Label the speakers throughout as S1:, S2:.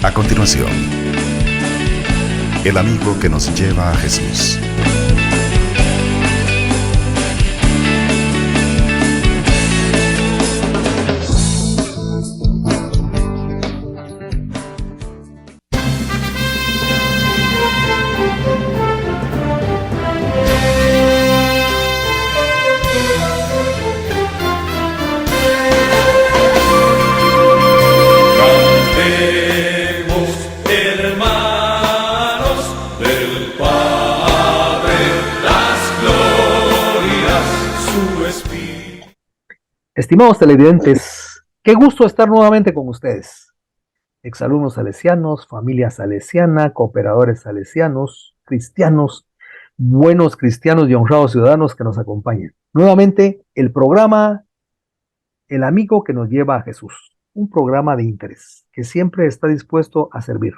S1: A continuación, el amigo que nos lleva a Jesús.
S2: Estimados televidentes, qué gusto estar nuevamente con ustedes. Exalumnos salesianos, familia salesiana, cooperadores salesianos, cristianos, buenos cristianos y honrados ciudadanos que nos acompañan. Nuevamente, el programa El amigo que nos lleva a Jesús, un programa de interés que siempre está dispuesto a servir.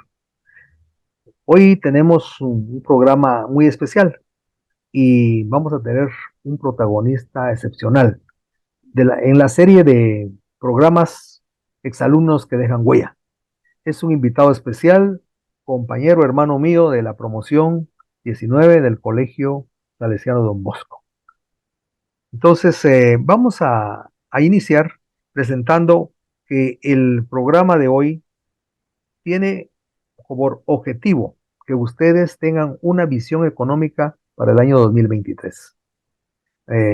S2: Hoy tenemos un programa muy especial y vamos a tener un protagonista excepcional en la serie de programas Exalumnos que dejan huella. Es un invitado especial, compañero, hermano mío de la promoción 19 del Colegio Salesiano Don Bosco. Entonces, vamos a iniciar presentando que el programa de hoy tiene por objetivo que ustedes tengan una visión económica para el año 2023.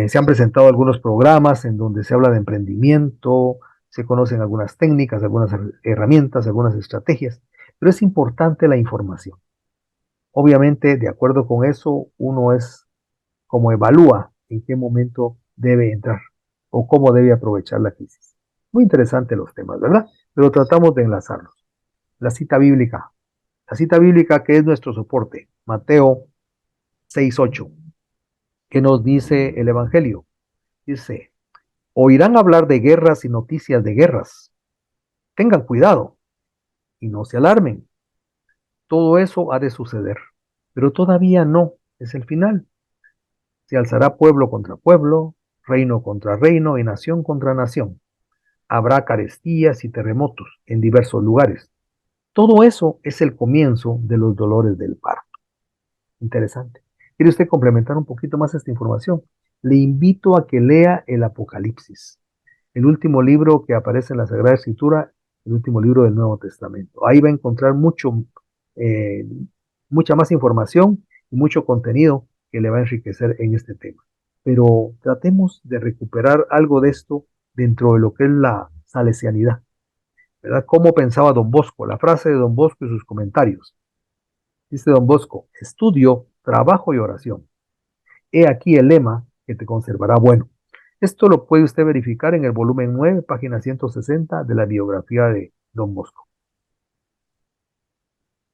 S2: Se han presentado algunos programas en donde se habla de emprendimiento, se conocen algunas técnicas, algunas herramientas, algunas estrategias, pero es importante la información. Obviamente, de acuerdo con eso, uno es como evalúa en qué momento debe entrar o cómo debe aprovechar la crisis. Muy interesante los temas, ¿verdad? Pero tratamos de enlazarlos. La cita bíblica que es nuestro soporte, Mateo 6:8. ¿Qué nos dice el Evangelio? Dice, oirán hablar de guerras y noticias de guerras. Tengan cuidado y no se alarmen. Todo eso ha de suceder, pero todavía no es el final. Se alzará pueblo contra pueblo, reino contra reino y nación contra nación. Habrá carestías y terremotos en diversos lugares. Todo eso es el comienzo de los dolores del parto. Interesante. ¿Quiere usted complementar un poquito más esta información? Le invito a que lea el Apocalipsis, el último libro que aparece en la Sagrada Escritura, el último libro del Nuevo Testamento. Ahí va a encontrar mucha más información y mucho contenido que le va a enriquecer en este tema. Pero tratemos de recuperar algo de esto dentro de lo que es la salesianidad, ¿verdad? ¿Cómo pensaba Don Bosco? La frase de Don Bosco y sus comentarios. Dice Don Bosco, estudio, trabajo y oración. He aquí el lema que te conservará bueno. Esto lo puede usted verificar en el volumen 9, página 160 de la biografía de Don Bosco.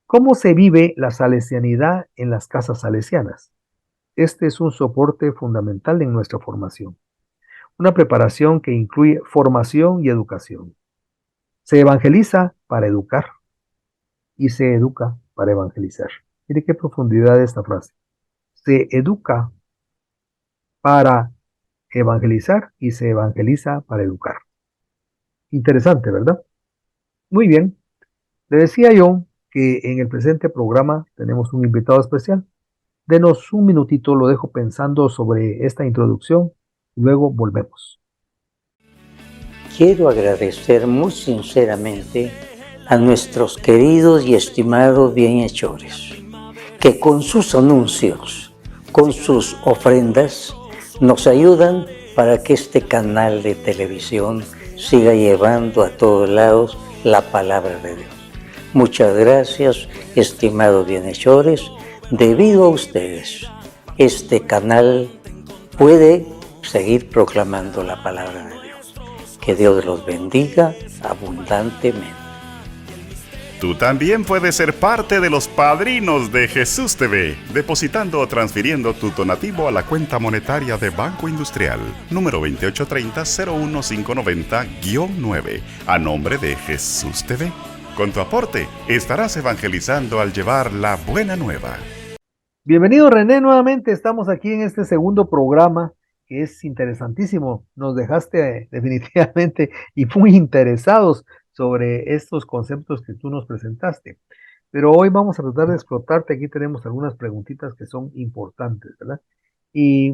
S2: ¿Cómo se vive la salesianidad en las casas salesianas? Este es un soporte fundamental en nuestra formación. Una preparación que incluye formación y educación. Se evangeliza para educar y se educa para evangelizar. Mire qué profundidad de esta frase. Se educa para evangelizar y se evangeliza para educar. Interesante, ¿verdad? Muy bien. Le decía yo que en el presente programa tenemos un invitado especial. Denos un minutito, lo dejo pensando sobre esta introducción y luego volvemos.
S3: Quiero agradecer muy sinceramente a nuestros queridos y estimados bienhechores, que con sus anuncios, con sus ofrendas, nos ayudan para que este canal de televisión siga llevando a todos lados la palabra de Dios. Muchas gracias, estimados bienhechores. Debido a ustedes, este canal puede seguir proclamando la palabra de Dios. Que Dios los bendiga abundantemente.
S1: Tú también puedes ser parte de los padrinos de Jesús TV, depositando o transfiriendo tu donativo a la cuenta monetaria de Banco Industrial, número 2830-01590-9, a nombre de Jesús TV. Con tu aporte, estarás evangelizando al llevar la buena nueva.
S2: Bienvenido, René, nuevamente estamos aquí en este segundo programa que es interesantísimo. Nos dejaste definitivamente y muy interesados sobre estos conceptos que tú nos presentaste. Pero hoy vamos a tratar de explotarte. Aquí tenemos algunas preguntitas que son importantes, ¿verdad? Y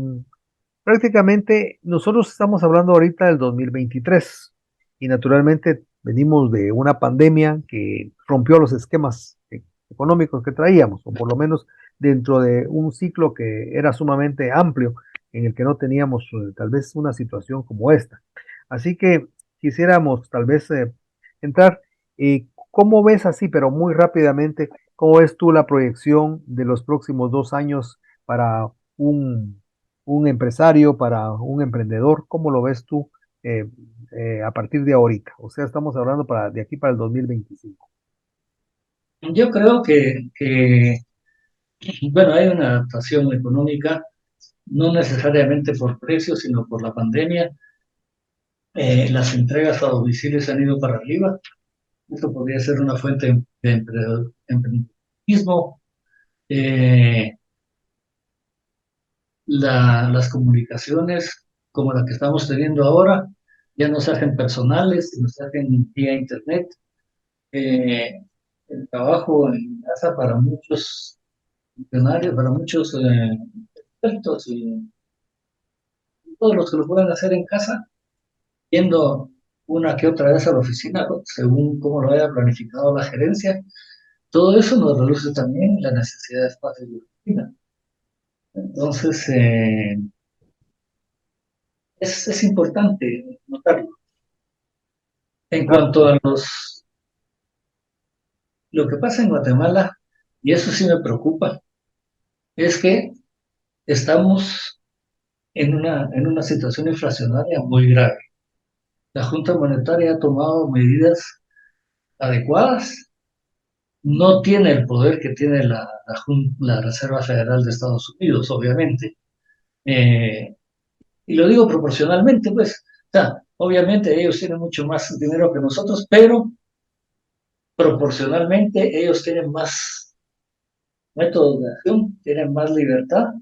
S2: prácticamente nosotros estamos hablando ahorita del 2023 y naturalmente venimos de una pandemia que rompió los esquemas económicos que traíamos, o por lo menos dentro de un ciclo que era sumamente amplio en el que no teníamos tal vez una situación como esta. Así que quisiéramos tal vez entrar, ¿cómo ves así, pero muy rápidamente, cómo ves tú la proyección de los próximos 2 años para un un empresario, para un emprendedor? ¿Cómo lo ves tú eh, a partir de ahorita? O sea, estamos hablando de aquí para el 2025.
S4: Yo creo bueno, hay una adaptación económica, no necesariamente por precios, sino por la pandemia. Las entregas a domicilio se han ido para arriba. Esto podría ser una fuente de emprendedurismo. Eh, las comunicaciones como la que estamos teniendo ahora ya no se hacen personales, sino se hacen vía internet. Eh, el trabajo en casa para muchos funcionarios, para muchos expertos y todos los que lo puedan hacer en casa, yendo una que otra vez a la oficina, ¿no? Según cómo lo haya planificado la gerencia. Todo eso nos reduce también la necesidad de espacio de oficina. Entonces, es importante notarlo. En cuanto a lo que pasa en Guatemala, y eso sí me preocupa, es que estamos en una situación inflacionaria muy grave. La Junta Monetaria ha tomado medidas adecuadas, no tiene el poder que tiene la Reserva Federal de Estados Unidos, obviamente. Y lo digo proporcionalmente, pues, o sea, obviamente ellos tienen mucho más dinero que nosotros, pero proporcionalmente ellos tienen más métodos de acción, tienen más libertad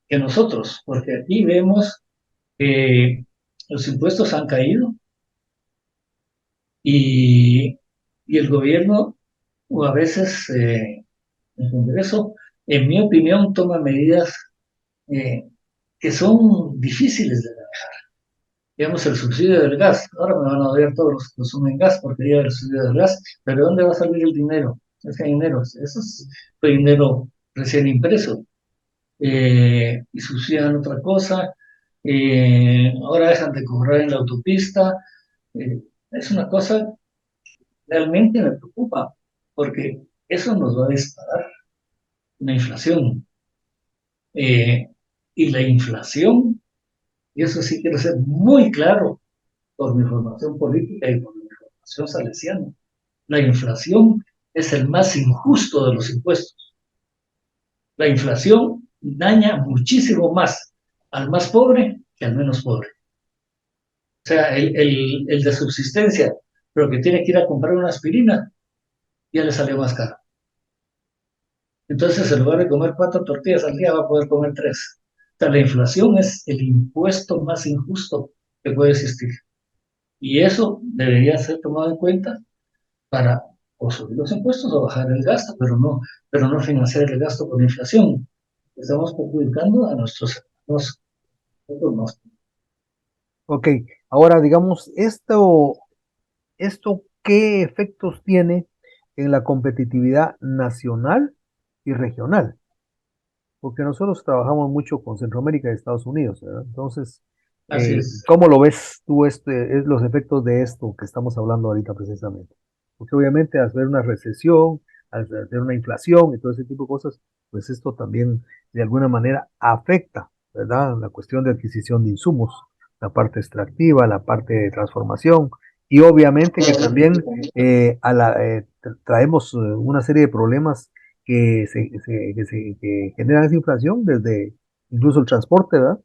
S4: que nosotros, porque aquí vemos que los impuestos han caído y, y el gobierno, o a veces el Congreso, en mi opinión, toma medidas eh, que son difíciles de manejar. Digamos, el subsidio del gas. Ahora me van a odiar todos los que consumen gas porque ya el subsidio del gas, pero ¿de dónde va a salir el dinero? Ese dinero, eso fue dinero recién impreso. Y subsidian otra cosa. Ahora dejan de cobrar en la autopista. Es una cosa realmente me preocupa porque eso nos va a disparar una inflación. Y la inflación, y eso sí quiero ser muy claro por mi formación política y por mi formación salesiana, la inflación es el más injusto de los impuestos. La inflación daña muchísimo más al más pobre que al menos pobre. O sea, el de subsistencia, pero que tiene que ir a comprar una aspirina, ya le salió más caro. Entonces, en lugar de comer 4 tortillas al día, va a poder comer 3. O sea, la inflación es el impuesto más injusto que puede existir. Y eso debería ser tomado en cuenta para o subir los impuestos o bajar el gasto, pero no financiar el gasto con inflación. Estamos perjudicando a nuestros hermanos.
S2: Ok, ahora digamos, esto ¿qué efectos tiene en la competitividad nacional y regional? Porque nosotros trabajamos mucho con Centroamérica y Estados Unidos, ¿verdad? Entonces,
S4: Así es.
S2: ¿cómo lo ves tú los efectos de esto que estamos hablando ahorita precisamente? Porque obviamente al haber una recesión, al haber una inflación y todo ese tipo de cosas, pues esto también de alguna manera afecta, ¿verdad? La cuestión de adquisición de insumos, la parte extractiva, la parte de transformación y obviamente que también traemos una serie de problemas que generan esa inflación desde incluso el transporte, ¿verdad?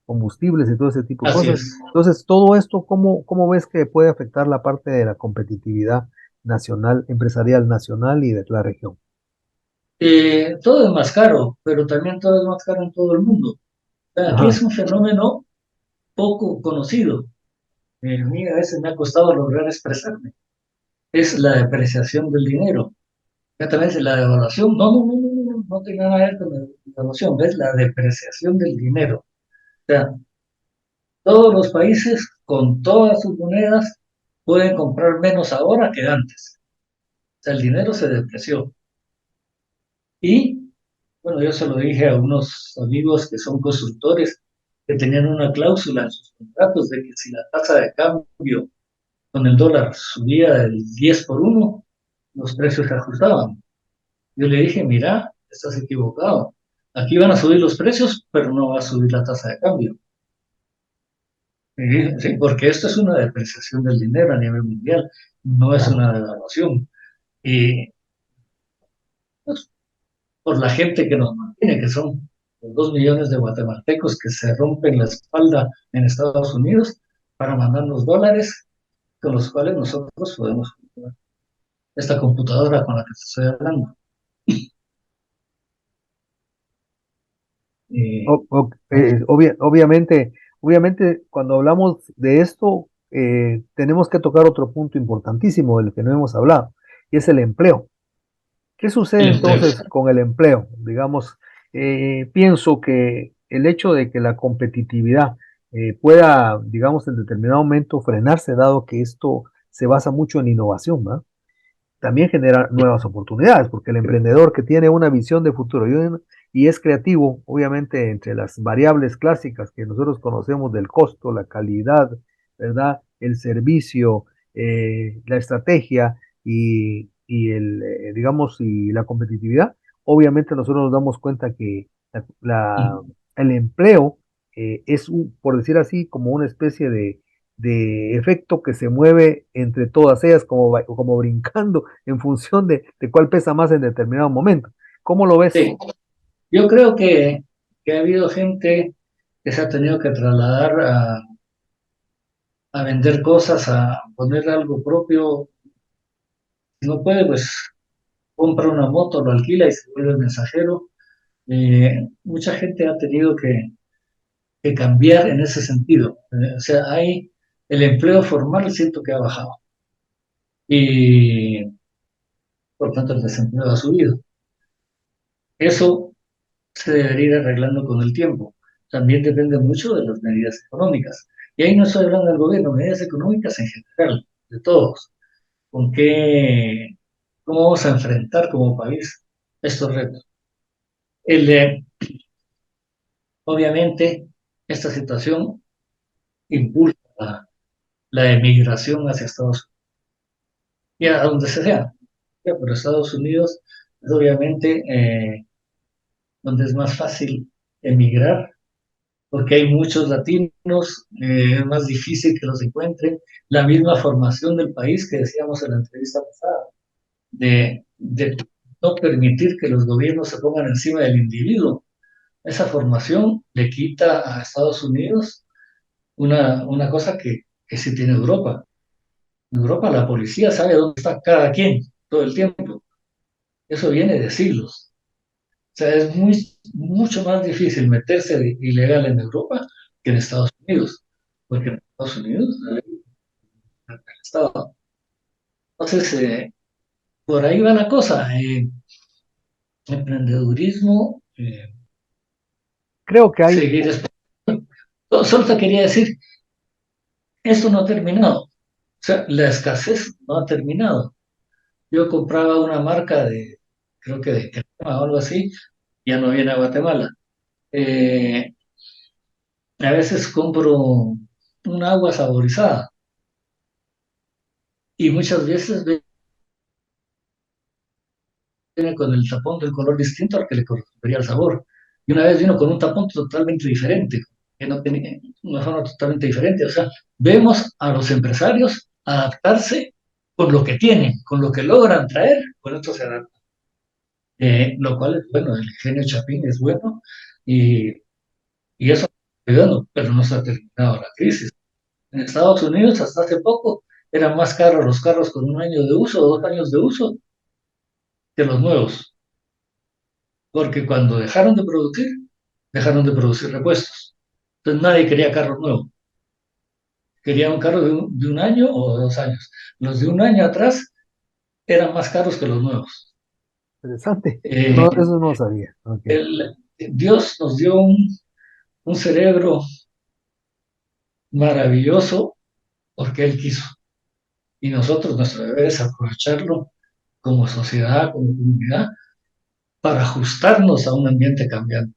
S2: Combustibles y todo ese tipo de
S4: Así
S2: cosas.
S4: es.
S2: Entonces, todo esto, ¿cómo ves que puede afectar la parte de la competitividad nacional, empresarial nacional y de la región?
S4: Todo es más caro, pero también todo es más caro en todo el mundo. O sea, aquí
S2: Ajá,
S4: es un fenómeno poco conocido. A mí a veces me ha costado lograr expresarme. es la depreciación del dinero. Exactamente, la devaluación, no tiene nada que ver con la devaluación, es la depreciación del dinero. O sea, todos los países con todas sus monedas pueden comprar menos ahora que antes. O sea, el dinero se depreció. Y, bueno, yo se lo dije a unos amigos que son constructores que tenían una cláusula en sus contratos de que si la tasa de cambio con el dólar subía del 10 por uno, los precios se ajustaban. Yo le dije, mira, estás equivocado. Aquí van a subir los precios, pero no va a subir la tasa de cambio. Y dije, sí, porque esto es una depreciación del dinero a nivel mundial, no es
S2: Claro.
S4: una devaluación. Y pues, por la gente que nos mantiene, que son los 2 millones de guatemaltecos que se rompen la espalda en Estados Unidos para mandarnos dólares con los cuales nosotros podemos comprar esta computadora con la que te estoy hablando. Y,
S2: Obviamente, cuando hablamos de esto, tenemos que tocar otro punto importantísimo del que no hemos hablado, y es el empleo. ¿Qué sucede
S4: el empleo.
S2: entonces con el empleo? Digamos, pienso que el hecho de que la competitividad pueda, digamos, en determinado momento frenarse, dado que esto se basa mucho en innovación, ¿verdad? También genera nuevas oportunidades, porque el emprendedor que tiene una visión de futuro y es creativo, obviamente entre las variables clásicas que nosotros conocemos del costo, la calidad, ¿verdad? El servicio, la estrategia digamos, y la competitividad, obviamente nosotros nos damos cuenta que el empleo por decir así, como una especie de efecto que se mueve entre todas ellas, como brincando en función de cuál pesa más en determinado momento. ¿Cómo lo ves?
S4: Sí, yo creo que ha habido gente que se ha tenido que trasladar a vender cosas, a poner algo propio. Si no puede, pues compra una moto, lo alquila y se vuelve mensajero. Mucha gente ha tenido que cambiar en ese sentido. O sea, el empleo formal siento que ha bajado y por tanto el desempleo ha subido. Eso se debería ir arreglando con el tiempo. También depende mucho de las medidas económicas. Y ahí no estoy hablando del gobierno, medidas económicas en general, de todos. ¿Con qué, cómo vamos a enfrentar como país estos retos? El de, obviamente, esta situación impulsa la emigración hacia Estados Unidos y a donde sea. Ya, pero Estados Unidos es obviamente donde es más fácil emigrar porque hay muchos latinos, es más difícil que los encuentren. La misma formación del país que decíamos en la entrevista pasada, de no permitir que los gobiernos se pongan encima del individuo. Esa formación le quita a Estados Unidos una cosa que sí tiene Europa. En Europa la policía sabe dónde está cada quien todo el tiempo. Eso viene de siglos. O sea, es mucho más difícil meterse ilegal en Europa que en Estados Unidos, porque en Estados Unidos el Estado. Entonces, por ahí va la cosa. Emprendedurismo,
S2: Creo que hay,
S4: seguir. Solo te quería decir, esto no ha terminado. O sea, la escasez no ha terminado. Yo compraba una marca creo que de crema o algo así, ya no viene a Guatemala. Eh, a veces compro un agua saborizada y muchas veces viene con el tapón de un color distinto al que le correspondería el sabor. Y una vez vino con un tapón totalmente diferente, que no tenía una forma totalmente diferente. O sea, vemos a los empresarios adaptarse con lo que tienen, con lo que logran traer, con esto se adaptan. Lo cual es bueno, el ingenio Chapín es bueno y, y eso está ayudando, pero no se ha terminado la crisis. En Estados Unidos, hasta hace poco, eran más caros los carros con 1 año de uso o 2 años de uso que los nuevos, porque cuando dejaron de producir repuestos. Entonces nadie quería carro nuevo, quería un carro de un año o 2 años. Los de 1 año atrás eran más caros que los nuevos.
S2: Interesante.
S4: Eh,
S2: No, eso no lo sabía. Ok.
S4: Dios nos dio un cerebro maravilloso porque Él quiso. Y nosotros, nuestro deber es aprovecharlo como sociedad, como comunidad, para ajustarnos a un ambiente cambiante.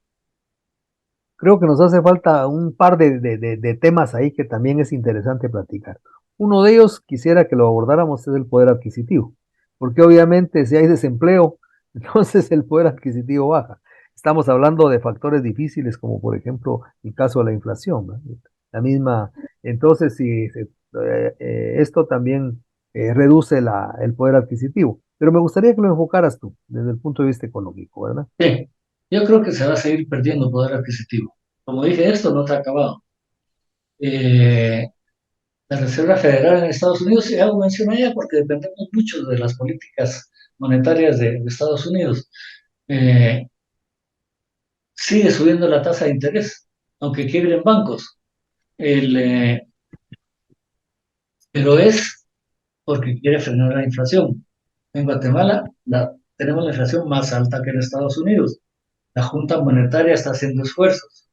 S2: Creo que nos hace falta un par de temas ahí que también es interesante platicar. Uno de ellos, quisiera que lo abordáramos, es el poder adquisitivo, porque obviamente si hay desempleo, entonces el poder adquisitivo baja. Estamos hablando de factores difíciles como por ejemplo el caso de la inflación, ¿no? La misma, entonces si esto también reduce el poder adquisitivo. Pero me gustaría que lo enfocaras tú desde el punto de vista económico, ¿verdad?
S4: Bien, yo creo que se va a seguir perdiendo poder adquisitivo. Como dije, esto no está acabado. Eh, la Reserva Federal en Estados Unidos, y hago mención a ella porque dependemos mucho de las políticas monetarias de Estados Unidos, eh, sigue subiendo la tasa de interés, aunque quiebren bancos. El, pero es porque quiere frenar la inflación. En Guatemala tenemos la inflación más alta que en Estados Unidos. La Junta Monetaria está haciendo esfuerzos.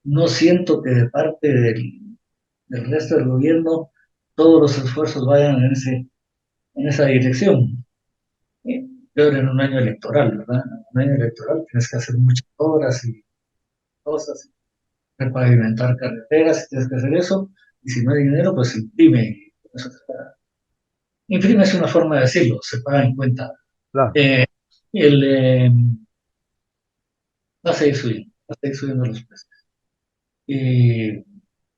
S4: No siento que de parte del resto del gobierno todos los esfuerzos vayan en esa dirección. Peor en un año electoral, ¿verdad? En un año electoral tienes que hacer muchas obras y cosas, repavimentar carreteras, y tienes que hacer eso, y si no hay dinero, pues imprime. Eso imprime es una forma de decirlo, se paga en cuenta.
S2: Claro.
S4: Eh, el, eh, va a seguir subiendo los precios. Y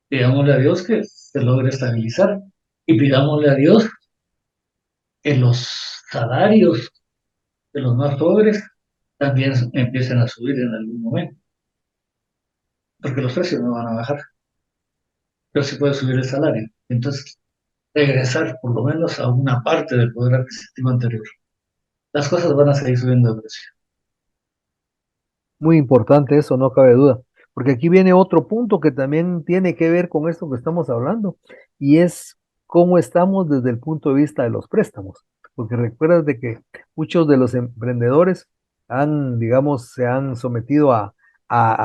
S4: pidámosle a Dios que se logre estabilizar y pidámosle a Dios que los salarios de los más pobres también empiecen a subir en algún momento, porque los precios no van a bajar, pero sí puede subir el salario. Entonces, regresar por lo menos a una parte del poder adquisitivo anterior. Las cosas van a seguir subiendo de precio.
S2: Muy importante eso, no cabe duda. Porque aquí viene otro punto que también tiene que ver con esto que estamos hablando, y es cómo estamos desde el punto de vista de los préstamos. Porque recuerdas de que muchos de los emprendedores digamos, se han sometido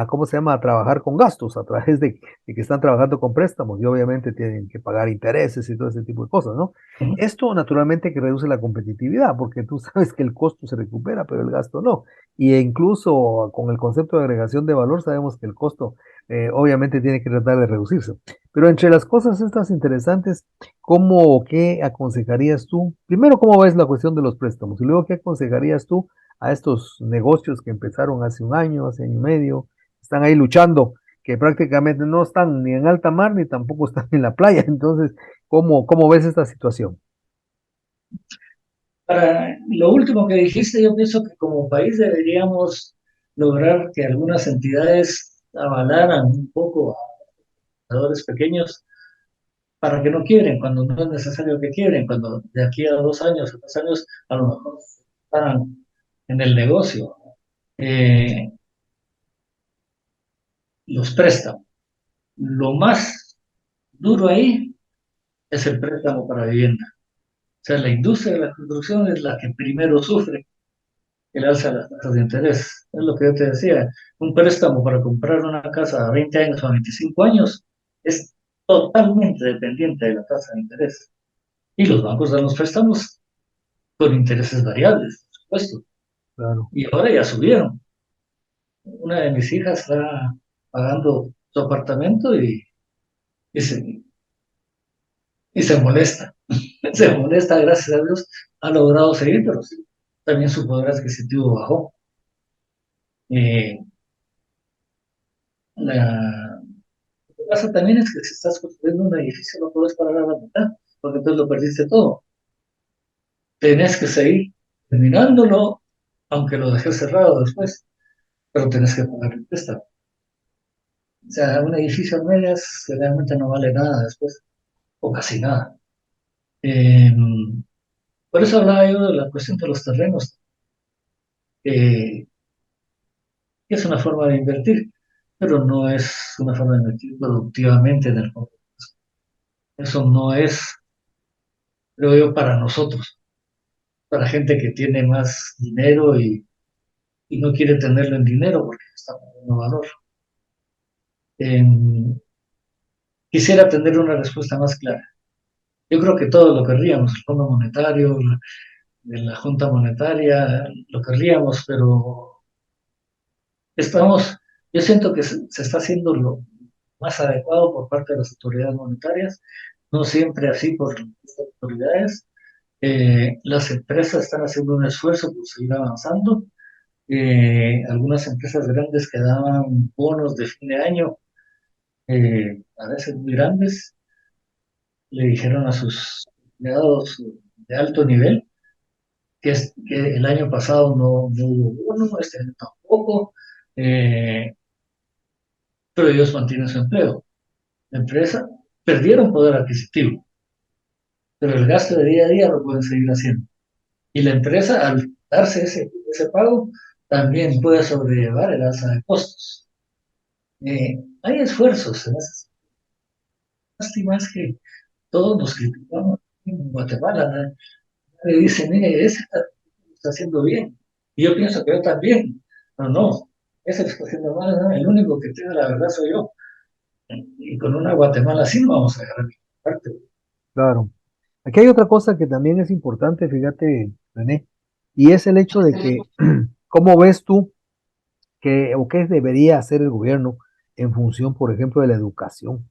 S2: ¿cómo se llama?, a trabajar con gastos a través de que están trabajando con préstamos y obviamente tienen que pagar intereses y todo ese tipo de cosas, ¿no? Esto naturalmente que reduce la competitividad, porque tú sabes que el costo se recupera, pero el gasto no. Y incluso con el concepto de agregación de valor sabemos que el costo obviamente tiene que tratar de reducirse. Pero entre las cosas estas interesantes, ¿cómo o qué aconsejarías tú? Primero, ¿cómo ves la cuestión de los préstamos? Y luego, ¿qué aconsejarías tú a estos negocios que empezaron hace año y medio, están ahí luchando, que prácticamente no están ni en alta mar ni tampoco están en la playa? Entonces, ¿cómo ves esta situación?
S4: Para lo último que dijiste, yo pienso que como país deberíamos lograr que algunas entidades avalaran un poco a jugadores pequeños para que no quiebren cuando no es necesario que quiebren, cuando de aquí a 2 años o 3 años a lo mejor están en el negocio. Eh, los préstamos. Lo más duro ahí es el préstamo para vivienda. O sea, la industria de la construcción es la que primero sufre el alza de las tasas de interés. Es lo que yo te decía. Un préstamo para comprar una casa a 20 años o a 25 años es totalmente dependiente de la tasa de interés. Y los bancos dan los préstamos con intereses variables, por supuesto.
S2: Claro.
S4: Y ahora ya subieron. Una de mis hijas está pagando su apartamento y, se, y se molesta. Se molesta, gracias a Dios, ha logrado seguir, pero sí, también su poder adquisitivo bajó. Eh, la, lo que pasa también es que si estás construyendo un edificio no puedes parar a la mitad, porque entonces lo perdiste todo. Tenés que seguir terminándolo, aunque lo dejes cerrado después, pero tenés que pagar el préstamo. O sea, un edificio al medias realmente no vale nada después, o casi nada. Eh, por eso hablaba yo de la cuestión de los terrenos, que es una forma de invertir, pero no es una forma de invertir productivamente en el fondo. Eso no es, creo yo, para nosotros. para gente que tiene más dinero y no quiere tenerlo en dinero porque está perdiendo valor. Em, Quisiera tener una respuesta más clara. Yo creo que todos lo querríamos, el Fondo Monetario, de la Junta Monetaria, lo querríamos, pero estamos, yo siento que se está haciendo lo más adecuado por parte de las autoridades monetarias, no siempre así por las autoridades. Las empresas están haciendo un esfuerzo por seguir avanzando. Algunas empresas grandes que daban bonos de fin de año, a veces muy grandes, le dijeron a sus empleados de alto nivel que el año pasado no hubo bono, este año tampoco, eh, pero ellos mantienen su empleo. La empresa perdieron poder adquisitivo, pero el gasto de día a día lo pueden seguir haciendo. Y la empresa, al darse ese pago, también puede sobrellevar el alza de costos. Hay esfuerzos en ese. Lástima es que todos nos criticamos en Guatemala, ¿no? Le dicen, mire, ese está haciendo bien. Y yo pienso que yo también. No, no, ese lo está haciendo mal, ¿no? El único que tiene la verdad soy yo. Y con una Guatemala así no vamos a agarrar ninguna parte.
S2: Claro. Aquí hay otra cosa que también es importante, fíjate, René, y es el hecho de que, ¿cómo ves tú que, o qué debería hacer el gobierno en función, por ejemplo, de la educación?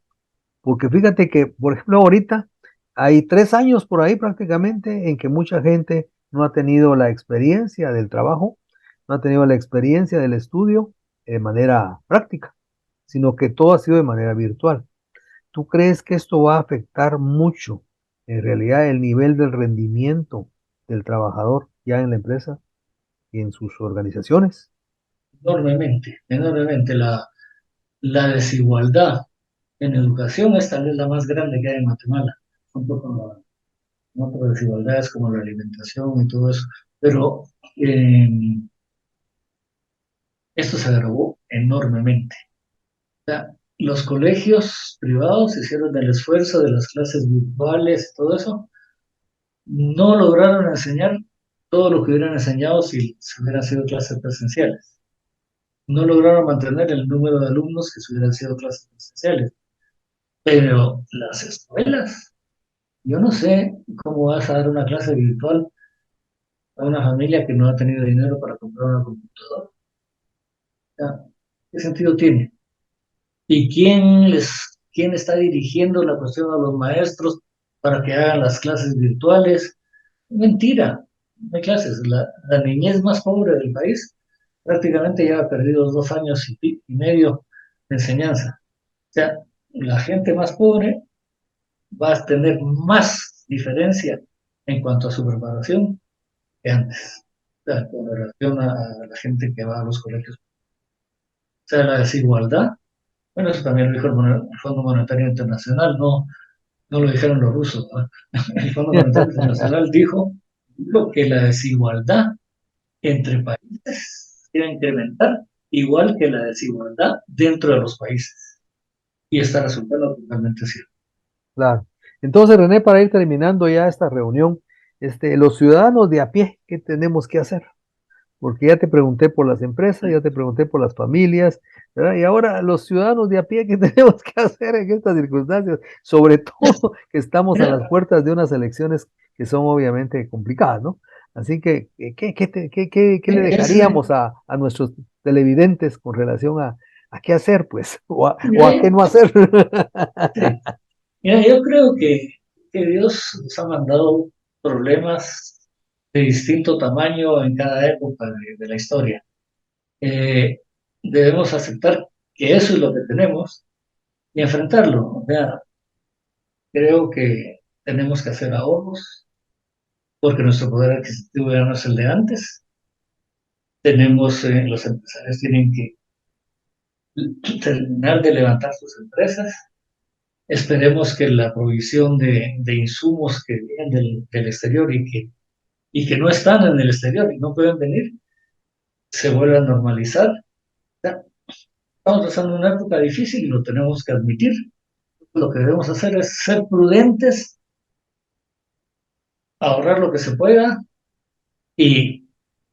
S2: Porque fíjate que, por ejemplo, ahorita hay 3 años por ahí prácticamente en que mucha gente no ha tenido la experiencia del trabajo, no ha tenido la experiencia del estudio de manera práctica, sino que todo ha sido de manera virtual. ¿Tú crees que esto va a afectar mucho, en realidad, el nivel del rendimiento del trabajador ya en la empresa y en sus organizaciones?
S4: Enormemente, enormemente. La desigualdad en educación es tal vez la más grande que hay en Guatemala, junto con otras desigualdades como la alimentación y todo eso. Pero eh, esto se agravó enormemente. O sea, los colegios privados hicieron el esfuerzo de las clases virtuales y todo eso, no lograron enseñar todo lo que hubieran enseñado si hubieran sido clases presenciales. No lograron mantener el número de alumnos que si hubieran sido clases presenciales. Pero las escuelas, yo no sé cómo vas a dar una clase virtual a una familia que no ha tenido dinero para comprar una computadora. O sea, ¿qué sentido tiene? ¿Y quién está dirigiendo la cuestión a los maestros para que hagan las clases virtuales? Mentira, no hay clases. La niñez más pobre del país prácticamente ya ha perdido 2 años y medio de enseñanza. O sea, la gente más pobre va a tener más diferencia en cuanto a su preparación que antes, o sea, con relación a la gente que va a los colegios. O sea, la desigualdad, bueno, eso también lo dijo el Fondo Monetario Internacional, no lo dijeron los rusos, ¿no? El Fondo Monetario Internacional dijo que la desigualdad entre países iba a incrementar, igual que la desigualdad dentro de los países. Y está resultando totalmente cierto.
S2: Claro. Entonces, René, para ir terminando ya esta reunión, los ciudadanos de a pie, ¿qué tenemos que hacer? Porque ya te pregunté por las empresas, ya te pregunté por las familias, ¿verdad? Y ahora los ciudadanos de a pie, ¿qué tenemos que hacer en estas circunstancias? Sobre todo que estamos a las
S4: Mira,
S2: puertas de unas elecciones que son obviamente complicadas, ¿no? Así que, ¿qué le
S4: es,
S2: dejaríamos a nuestros televidentes con relación a qué hacer, pues, o a qué
S4: mira,
S2: no hacer?
S4: sí. Mira, yo creo que Dios nos ha mandado problemas de distinto tamaño en cada época de la historia. Eh, Debemos aceptar que eso es lo que tenemos y enfrentarlo. O sea, creo que tenemos que hacer ahorros porque nuestro poder adquisitivo ya no es el de antes. Los empresarios tienen que terminar de levantar sus empresas. Esperemos que la provisión de insumos que vienen del exterior y que no están en el exterior y no pueden venir, se vuelva a normalizar. Ya, estamos pasando una época difícil y lo tenemos que admitir. Lo que debemos hacer es ser prudentes, ahorrar lo que se pueda y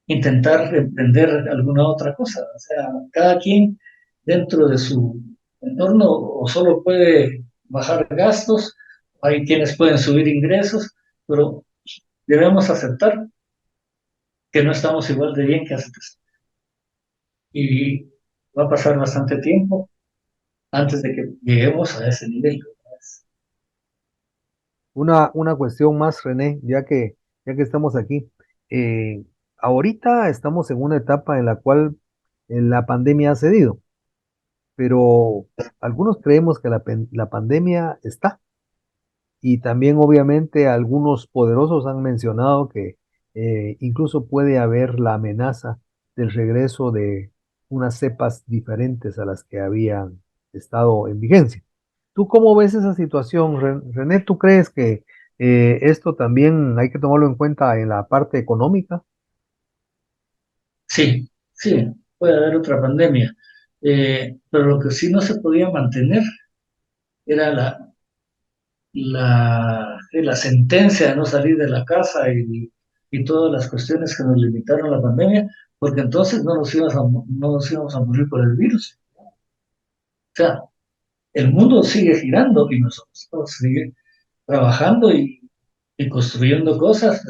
S4: intentar emprender alguna otra cosa. O sea, cada quien dentro de su entorno o solo puede bajar gastos, hay quienes pueden subir ingresos, pero debemos aceptar que no estamos igual de bien que hace 3 años. Y va a pasar bastante tiempo antes de que lleguemos a ese nivel.
S2: Una cuestión más, René, ya que estamos aquí. Eh, Ahorita estamos en una etapa en la cual la pandemia ha cedido, pero algunos creemos que la pandemia está. Y también obviamente algunos poderosos han mencionado que incluso puede haber la amenaza del regreso de unas cepas diferentes a las que habían estado en vigencia. ¿Tú cómo ves esa situación, René? ¿Tú crees que esto también hay que tomarlo en cuenta en la parte económica?
S4: Sí, sí, puede haber otra pandemia. Pero lo que sí no se podía mantener era la sentencia de no salir de la casa y todas las cuestiones que nos limitaron la pandemia, porque entonces no nos íbamos a morir por el virus. O sea, el mundo sigue girando y nosotros tenemos que seguir trabajando y construyendo cosas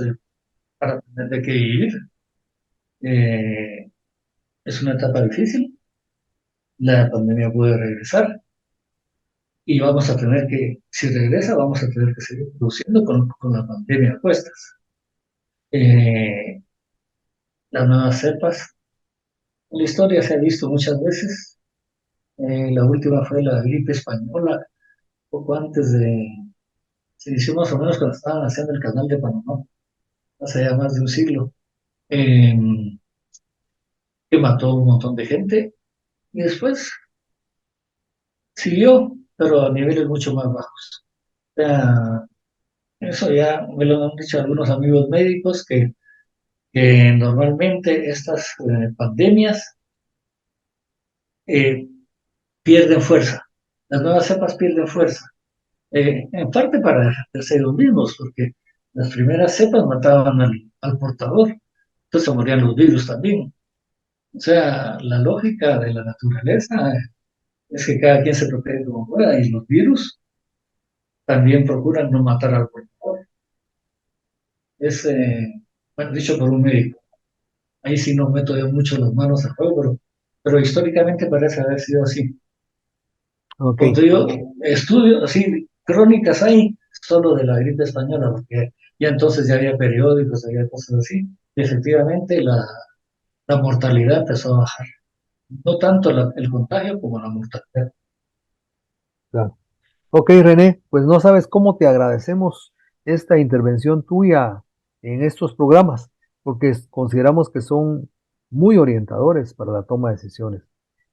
S4: para tener de qué vivir. Eh, es una etapa difícil, la pandemia puede regresar y vamos a tener que, si regresa, vamos a tener que seguir produciendo con la pandemia a cuestas. Eh, las nuevas cepas, en la historia se ha visto muchas veces. La última fue la gripe española, poco antes se inició más o menos cuando estaban haciendo el canal de Panamá, hace ya más de un siglo, eh, que mató un montón de gente y después siguió, pero a niveles mucho más bajos. O sea, eso ya me lo han dicho algunos amigos médicos que normalmente estas pandemias eh, pierden fuerza, las nuevas cepas pierden fuerza, en parte para defenderse de los mismos, porque las primeras cepas mataban al portador, entonces morían los virus también. O sea, la lógica de la naturaleza es que cada quien se protege como pueda y los virus también procuran no matar al portador. Es, bueno, dicho por un médico. Ahí sí no meto yo mucho las manos al fuego, pero históricamente parece haber sido así.
S2: Ok,
S4: Cuando yo estudio, así, crónicas hay solo de la gripe española, porque ya entonces ya había periódicos, había cosas así, y efectivamente la mortalidad empezó a bajar. No tanto el contagio como la mortalidad.
S2: claro. Ok, René, pues no sabes cómo te agradecemos esta intervención tuya en estos programas, porque consideramos que son muy orientadores para la toma de decisiones,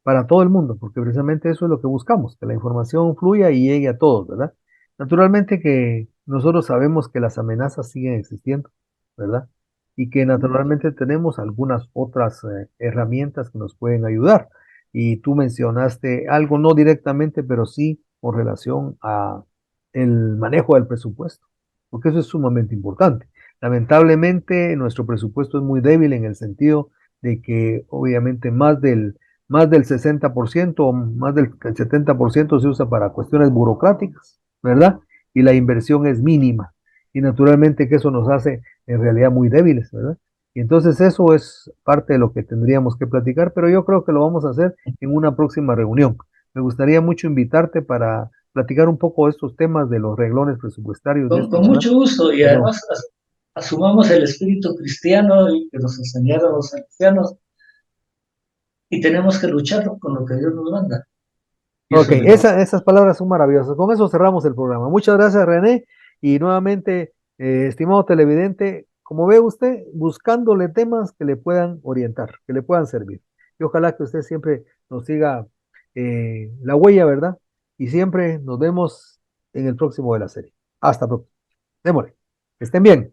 S2: para todo el mundo, porque precisamente eso es lo que buscamos, que la información fluya y llegue a todos, ¿verdad? Naturalmente que nosotros sabemos que las amenazas siguen existiendo, ¿verdad? Y que naturalmente tenemos algunas otras herramientas que nos pueden ayudar. Y tú mencionaste algo, no directamente, pero sí con relación a el manejo del presupuesto, porque eso es sumamente importante. Lamentablemente, nuestro presupuesto es muy débil en el sentido de que obviamente más del 60% o más del 70% se usa para cuestiones burocráticas, ¿verdad? Y la inversión es mínima. Y naturalmente que eso nos hace en realidad muy débiles, ¿verdad? Y entonces eso es parte de lo que tendríamos que platicar, pero yo creo que lo vamos a hacer en una próxima reunión. Me gustaría mucho invitarte para platicar un poco de estos temas de los reglones presupuestarios y esto,
S4: Con
S2: ¿verdad?
S4: mucho gusto y
S2: Pero,
S4: además asumamos el espíritu cristiano y que nos enseñaron los cristianos y tenemos que luchar con lo que Dios nos manda. Y
S2: ok,
S4: eso es mejor.
S2: esas palabras son maravillosas. Con eso cerramos el programa. Muchas gracias, René. Y nuevamente, estimado televidente, como ve usted, buscándole temas que le puedan orientar, que le puedan servir. Y ojalá que usted siempre nos siga la huella, ¿verdad? Y siempre nos vemos en el próximo de la serie. Hasta pronto. Démosle. Que estén bien.